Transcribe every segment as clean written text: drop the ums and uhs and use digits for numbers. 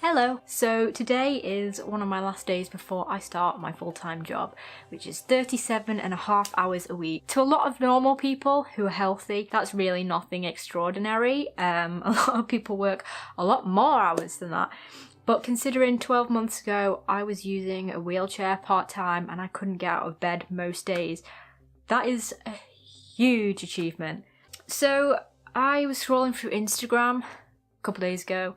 Hello! So today is one of my last days before I start my full-time job, which is 37.5 hours a week. To a lot of normal people who are healthy, that's really nothing extraordinary. A lot of people work a lot more hours than that. But considering 12 months ago I was using a wheelchair part-time and I couldn't get out of bed most days, that is a huge achievement. So I was scrolling through Instagram a couple days ago,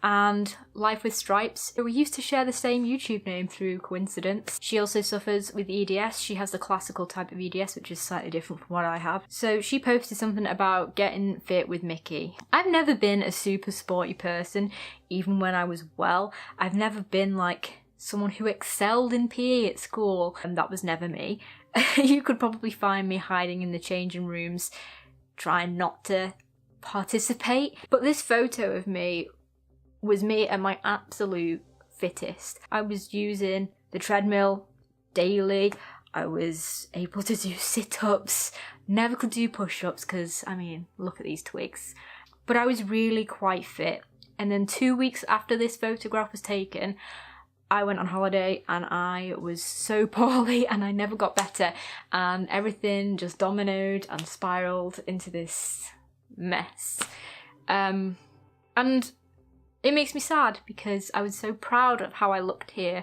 and Life with Stripes, we used to share the same YouTube name through coincidence. She also suffers with EDS. She has the classical type of EDS, which is slightly different from what I have. So she posted something about getting fit with Mickey. I've never been a super sporty person, even when I was well. I've never been like someone who excelled in PE at school, and that was never me. You could probably find me hiding in the changing rooms, trying not to participate. But this photo of me was me at my absolute fittest. I was using the treadmill daily. I was able to do sit-ups. Never could do push-ups because, I mean, look at these twigs. But I was really quite fit. And then 2 weeks after this photograph was taken, I went on holiday and I was so poorly and I never got better. And everything just dominoed and spiraled into this mess. And it makes me sad because I was so proud of how I looked here,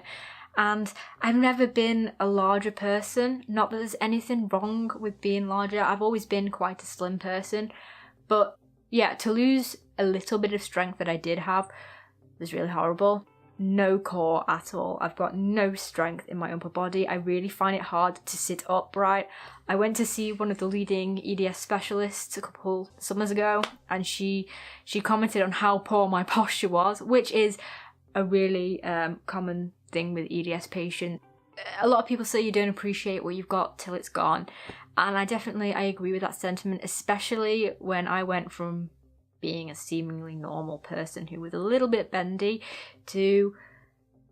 and I've never been a larger person. Not that there's anything wrong with being larger. I've always been quite a slim person, but yeah, to lose a little bit of strength that I did have was really horrible. No core at all. I've got no strength in my upper body. I really find it hard to sit upright. I went to see one of the leading EDS specialists a couple summers ago, and she commented on how poor my posture was, which is a really common thing with EDS patients. A lot of people say you don't appreciate what you've got till it's gone, and I agree with that sentiment, especially when I went from being a seemingly normal person who was a little bit bendy to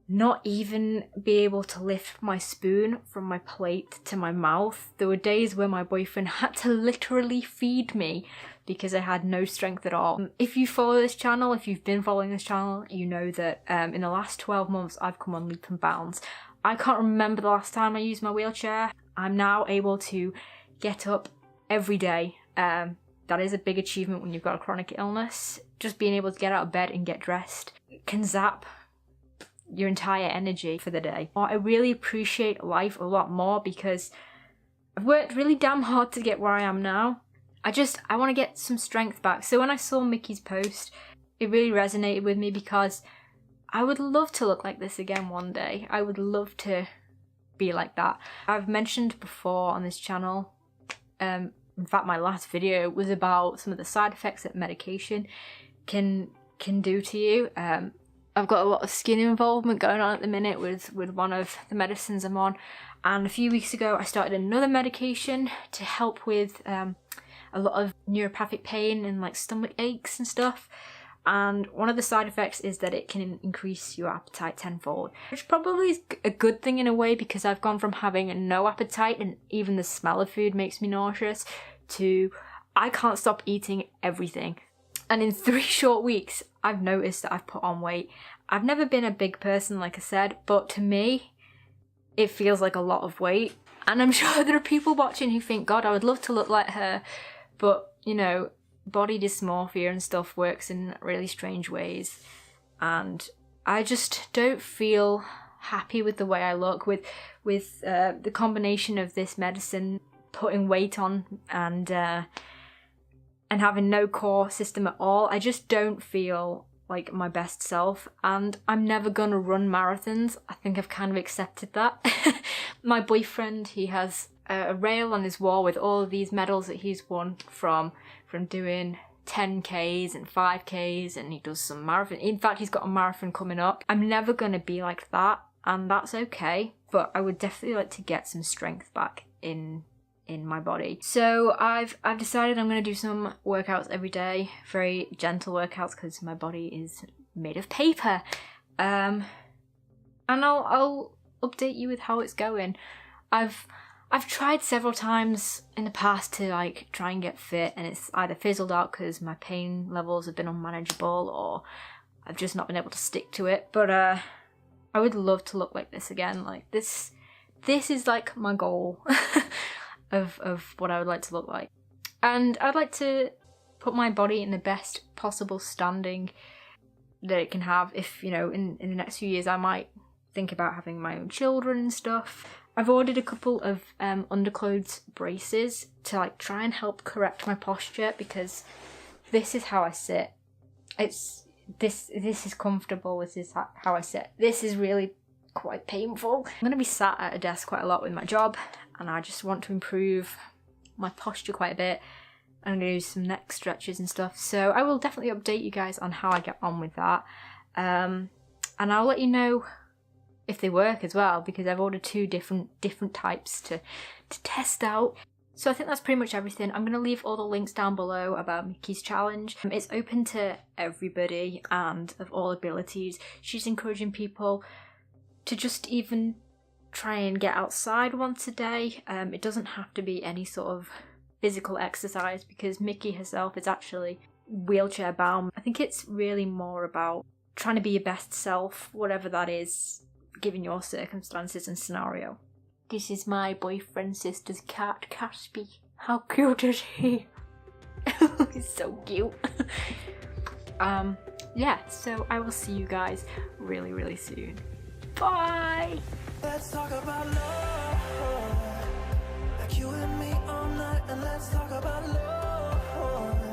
not even be able to lift my spoon from my plate to my mouth. There were days where my boyfriend had to literally feed me because I had no strength at all. If you follow this channel, if you've been following this channel, you know that in the last 12 months I've come on leaps and bounds. I can't remember the last time I used my wheelchair. I'm now able to get up every day. That is a big achievement when you've got a chronic illness. Just being able to get out of bed and get dressed can zap your entire energy for the day. I really appreciate life a lot more because I've worked really damn hard to get where I am now. I want to get some strength back. So when I saw Mickey's post, it really resonated with me because I would love to look like this again one day. I would love to be like that. I've mentioned before on this channel, in fact, my last video was about some of the side effects that medication can do to you. I've got a lot of skin involvement going on at the minute with one of the medicines I'm on. And a few weeks ago, I started another medication to help with a lot of neuropathic pain and like stomach aches and stuff. And one of the side effects is that it can increase your appetite tenfold, which probably is a good thing in a way because I've gone from having no appetite and even the smell of food makes me nauseous to I can't stop eating everything. And in 3 short weeks, I've noticed that I've put on weight. I've never been a big person, like I said, but to me, it feels like a lot of weight. And I'm sure there are people watching who think, God, I would love to look like her. But, you know, body dysmorphia and stuff works in really strange ways, and I just don't feel happy with the way I look with the combination of this medicine putting weight on and having no core system at all. I just don't feel like my best self, and I'm never gonna run marathons. I think I've kind of accepted that. My boyfriend, he has a rail on his wall with all of these medals that he's won from doing 10Ks and 5Ks, and he does some marathon. In fact, he's got a marathon coming up. I'm never going to be like that, and that's okay, but I would definitely like to get some strength back in my body. So I've decided I'm going to do some workouts every day, very gentle workouts because my body is made of paper. And I'll update you with how it's going. I've tried several times in the past to like try and get fit, and it's either fizzled out because my pain levels have been unmanageable, or I've just not been able to stick to it. But I would love to look like this again. Like this is like my goal of what I would like to look like. And I'd like to put my body in the best possible standing that it can have. If, you know, in the next few years I might think about having my own children and stuff. I've ordered a couple of underclothes braces to like try and help correct my posture, because this is how I sit. This is comfortable, this is how I sit. This is really quite painful. I'm going to be sat at a desk quite a lot with my job, and I just want to improve my posture quite a bit. I'm going to do some neck stretches and stuff, so I will definitely update you guys on how I get on with that. And I'll let you know if they work as well, because I've ordered 2 different types to test out. So I think that's pretty much everything. I'm going to leave all the links down below about Mickey's challenge. It's open to everybody and of all abilities. She's encouraging people to just even try and get outside once a day. It doesn't have to be any sort of physical exercise, because Mickey herself is actually wheelchair bound. I think it's really more about trying to be your best self, whatever that is, given your circumstances and scenario. This is my boyfriend's sister's cat, Caspy. How cute is he? He's so cute. Yeah, so I will see you guys really, really soon. Bye! Let's talk about love. Like you and me all night, and let's talk about love.